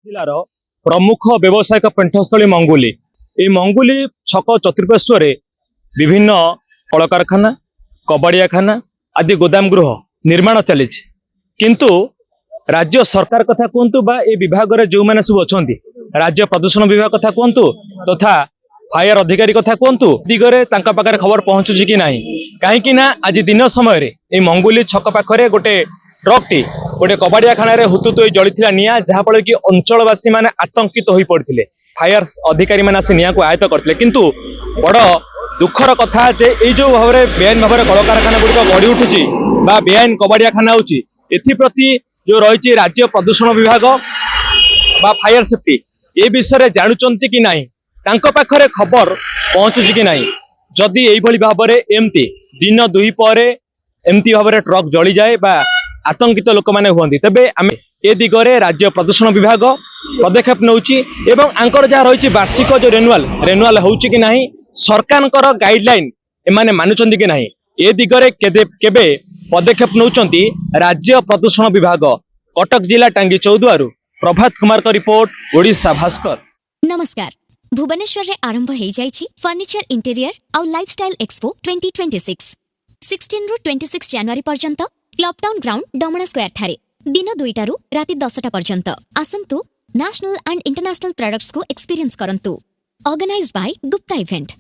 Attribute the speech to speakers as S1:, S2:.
S1: जिलार प्रमुख व्यावसायिक पेंठस्थली मंगुली ये मंगुली छक चतुर्पार्श्व विभिन्न कल कारखाना कबाड़ियाखाना आदि गोदाम गृह निर्माण चली किंतु राज्य सरकार कथा कहतु बा ए विभाग रे जो मैंने सब अच्छा राज्य प्रदूषण विभाग कथा कहतु तथा फायर अधिकारी कथा कहतु दिगरे तांका पाखरे खबर पहुंचुची कि नहीं कहीं आज दिन समय रे मंगुली छक पाखरे गोटे ट्रक टी गोटे कबाड़ियाखाना हुतुतु जड़ी निआ जहाँफल कि अंचलवासी मैंने आतंकित हो पड़ते फायर अधिकारी मैंने आसी निआ को आयत्त करते किंतु बड़ दुखर कथा जे ये जो भाव में बेआईन भाव में कल कारखाना गुड़िक गढ़ी उठुची बा बेआईन कबाड़ियाखाना होची एप्रति जो रही राज्य प्रदूषण विभाग बा फायर सेफ्टी ए विषय जानुचंती कि नहीं तांको पाखरे खबर पहुंचुची कि नहीं जदि यही भाव में एमती दिन दुई पर एमती भाव में ट्रक जली जाए बा आतंकित लोक मैंने हुए तेबे आम ए दिगरे राज्य प्रदूषण विभाग पदक्षेप नौची एवं आंकर जहाँ रही वार्षिक जो रेनुआल होची कि नहीं सरकार गाइडलाइन एमाने मानुचंती कि नहीं ए दिगरे केबे पदक्षेप नौचंती राज्य प्रदूषण विभाग कटक जिला टांगी चौदुआरू प्रभात कुमार का रिपोर्ट ओडिशा भास्कर।
S2: नमस्कार भुवनेश्वर रे आरंभ हो जाइछि फर्निचर इंटीरियर और लाइफस्टाइल एक्सपो 2026 16 रु 26 जनवरी पर्यंत क्लबटाउन ग्राउंड डमणा स्क्वायर थारे दिन 2 रु राति 10टा पर्यंत आसंतु नेशनल एंड इंटरनेशनल प्रोडक्ट्स को एक्सपीरियंस करंतु ऑर्गेनाइज्ड बाय गुप्ता इवेंट।